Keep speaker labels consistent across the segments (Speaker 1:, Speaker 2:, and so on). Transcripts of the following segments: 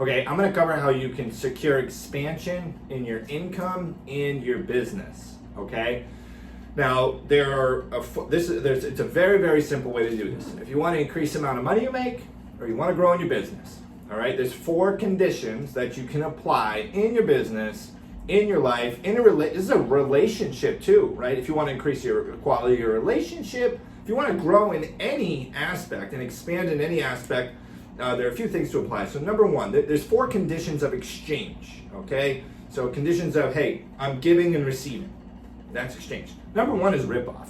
Speaker 1: Okay, I'm going to cover how you can secure expansion in your income and your business. Okay, now it's a very, very simple way to do this. If you want to increase the amount of money you make, or you want to grow in your business, all right, there's 4 conditions that you can apply in your business, in your life, this is a relationship too, right? If you want to increase your quality of your relationship, if you want to grow in any aspect and expand in any aspect, there are a few things to apply. So number 1, there's 4 conditions of exchange, okay? So conditions of, hey, I'm giving and receiving. That's exchange. Number 1 is ripoff.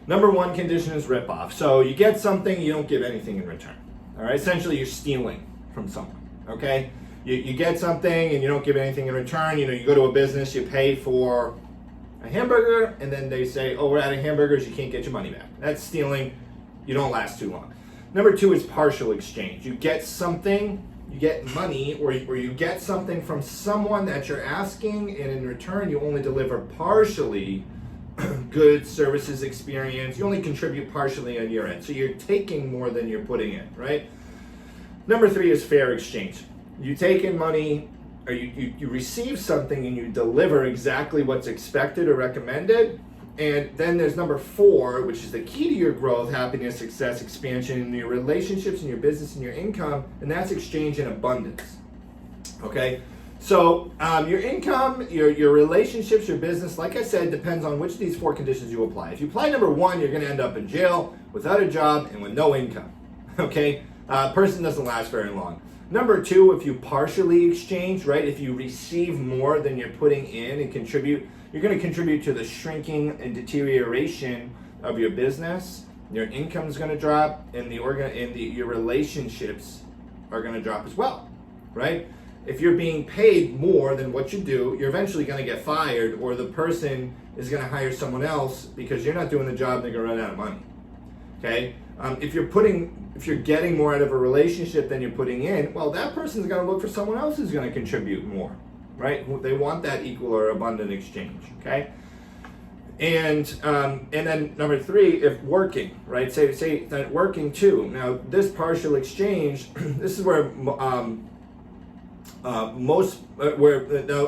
Speaker 1: Number 1 condition is ripoff. So you get something, you don't give anything in return. All right, essentially you're stealing from someone, okay? You get something and you don't give anything in return. You know, you go to a business, you pay for a hamburger, and then they say, oh, we're out of hamburgers, you can't get your money back. That's stealing. You don't last too long. Number 2 is partial exchange. You get something, you get money, or you get something from someone that you're asking, and in return you only deliver partially goods, services, experience. You only contribute partially on your end. So you're taking more than you're putting in, right? Number 3 is fair exchange. You take in money, or you receive something and you deliver exactly what's expected or recommended. And then there's number 4, which is the key to your growth, happiness, success, expansion in your relationships, in your business, and your income, and that's exchange in abundance. Okay? So your income, your relationships, your business, like I said, depends on which of these 4 conditions you apply. If you apply number 1, you're going to end up in jail, without a job, and with no income. Okay? Person doesn't last very long. Number 2, if you partially exchange, right? If you receive more than you're putting in and contribute, you're going to contribute to the shrinking and deterioration of your business. Your income is going to drop, and your relationships are going to drop as well, right? If you're being paid more than what you do, you're eventually going to get fired, or the person is going to hire someone else because you're not doing the job. They're going to run out of money. Okay. If you're getting more out of a relationship than you're putting in, well, that person's going to look for someone else who's going to contribute more, right? They want that equal or abundant exchange, okay? And then number 3, if working, right? Say that working too. Now, this partial exchange, this is where a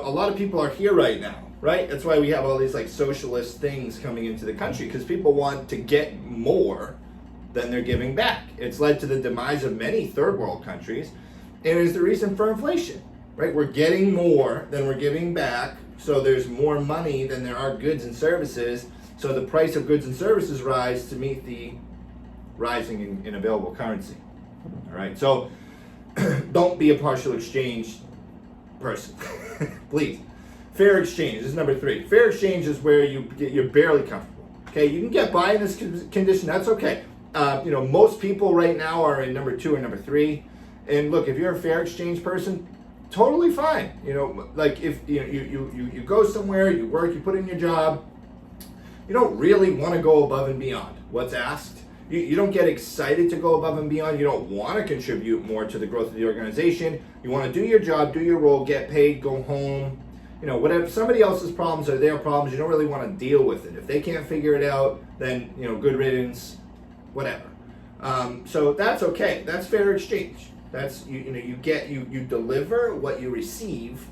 Speaker 1: lot of people are here right now, right? That's why we have all these like socialist things coming into the country, because people want to get more than they're giving back. It's led to the demise of many third world countries, and is the reason for inflation, right? We're getting more than we're giving back, so there's more money than there are goods and services, so the price of goods and services rise to meet the rising in available currency. All right, so don't be a partial exchange person, please. Fair exchange is number 3. Fair exchange is where you're barely comfortable. Okay, you can get by in this condition, that's okay. Most people right now are in number 2 or number 3. And look, if you're a fair exchange person, totally fine. Like if you go somewhere, you work, you put in your job, you don't really want to go above and beyond what's asked. You don't get excited to go above and beyond. You don't want to contribute more to the growth of the organization. You want to do your job, do your role, get paid, go home. Whatever somebody else's problems are their problems, you don't really want to deal with it. If they can't figure it out, then good riddance, whatever. So that's okay. That's fair exchange. That's you deliver what you receive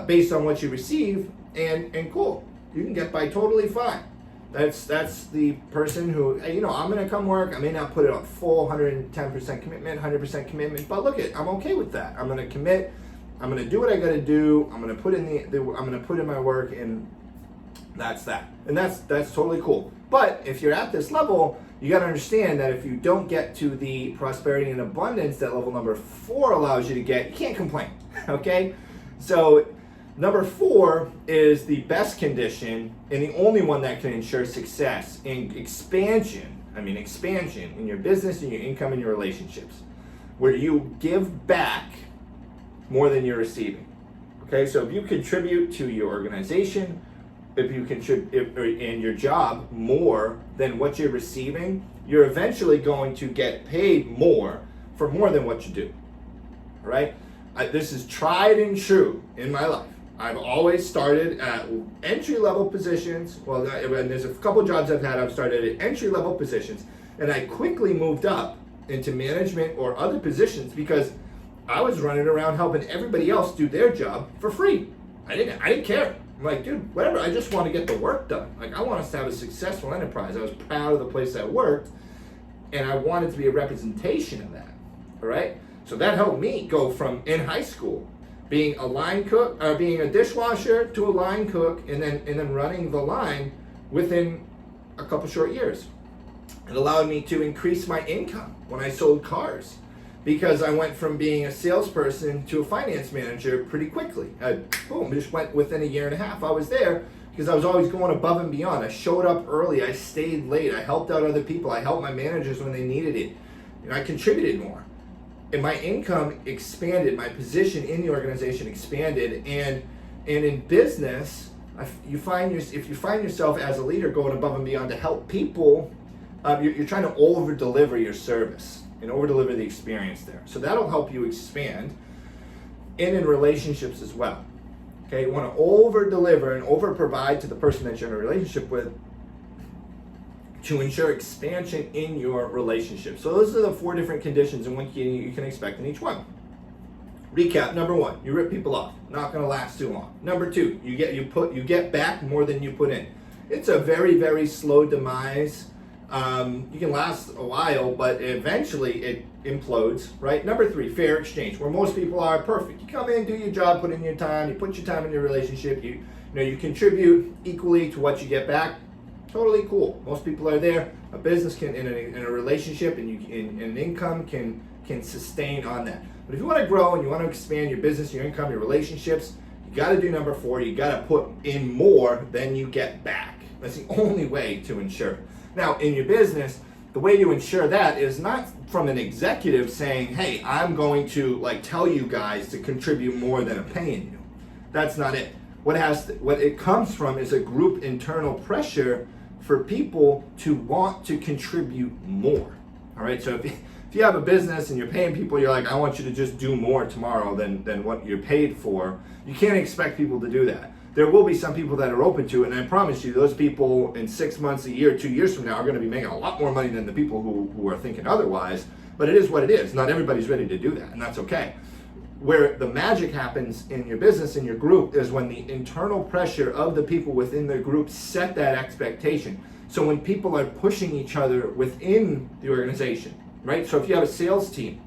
Speaker 1: based on what you receive, and cool. You can get by totally fine. That's the person who, I'm going to come work. I may not put it on full 110% commitment, 100% commitment, but look I'm okay with that. I'm going to commit. I'm going to do what I got to do. I'm going to put in I'm going to put in my work, and that's that. And that's totally cool. But if you're at this level, you got to understand that if you don't get to the prosperity and abundance that level number 4 allows you to get, you can't complain. Okay? So number 4 is the best condition and the only one that can ensure success and expansion in your business, in your income, and your relationships, where you give back more than you're receiving. Okay? So if you contribute to your organization, if you contribute in your job more than what you're receiving, you're eventually going to get paid more for more than what you do. All right? This is tried and true in my life. I've always started at entry-level positions. And there's a couple jobs I've started at entry-level positions, and I quickly moved up into management or other positions because I was running around helping everybody else do their job for free. I didn't care. I'm like, dude, whatever. I just want to get the work done. Like, I want us to have a successful enterprise. I was proud of the place I worked, and I wanted to be a representation of that. All right. So that helped me go from in high school being a line cook, being a dishwasher to a line cook, and then running the line within a couple short years. It allowed me to increase my income when I sold cars, because I went from being a salesperson to a finance manager pretty quickly. Boom, just went within a year and a half. I was there because I was always going above and beyond. I showed up early, I stayed late, I helped out other people, I helped my managers when they needed it, and I contributed more. And my income expanded, my position in the organization expanded, and in business, if you find yourself as a leader going above and beyond to help people, you're trying to over-deliver your service and over-deliver the experience there. So that'll help you expand, and in relationships as well. Okay, you want to over-deliver and over-provide to the person that you're in a relationship with to ensure expansion in your relationship. So those are the 4 different conditions and what you can expect in each one. Recap: number 1, you rip people off. Not going to last too long. Number 2, you get back more than you put in. It's a very, very slow demise. You can last a while, but eventually it implodes, right? Number 3, fair exchange, where most people are perfect. You come in, do your job, put in your time, you put your time in your relationship, you contribute equally to what you get back. Totally cool. Most people are there. A business can, in a relationship, and an income can sustain on that. But if you want to grow and you want to expand your business, your income, your relationships, you got to do number 4. You got to put in more than you get back. That's the only way to ensure. Now, in your business, the way you ensure that is not from an executive saying, hey, I'm going to tell you guys to contribute more than I'm paying you. That's not it. What it comes from is a group internal pressure for people to want to contribute more. All right, so if you have a business and you're paying people, you're like, I want you to just do more tomorrow than what you're paid for. You can't expect people to do that. There will be some people that are open to it, and I promise you, those people in 6 months, a year, 2 years from now are going to be making a lot more money than the people who are thinking otherwise. But it is what it is. Not everybody's ready to do that, and that's okay. Where the magic happens in your business, in your group, is when the internal pressure of the people within the group set that expectation. So when people are pushing each other within the organization, right? So if you have a sales team,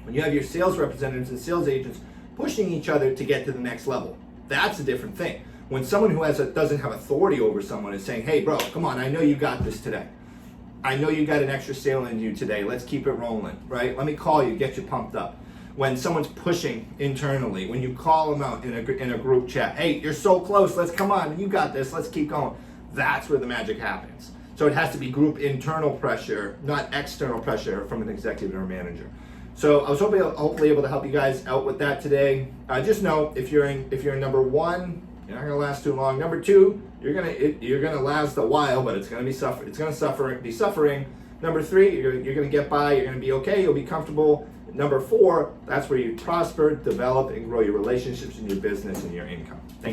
Speaker 1: when you have your sales representatives and sales agents pushing each other to get to the next level, that's a different thing. When someone who doesn't have authority over someone is saying, hey bro, come on, I know you got this today. I know you got an extra sale in you today. Let's keep it rolling, right? Let me call you, get you pumped up. When someone's pushing internally, when you call them out in a group chat, hey, you're so close, let's come on, you got this, let's keep going. That's where the magic happens. So it has to be group internal pressure, not external pressure from an executive or manager. So I was hopefully able to help you guys out with that today. Just know if you're in number 1, you're not gonna last too long. Number 2, you're gonna last a while, but it's gonna be suffering. Number 3, you're gonna get by, you're gonna be okay, you'll be comfortable. Number 4, that's where you prosper, develop, and grow your relationships and your business and your income. Thank you.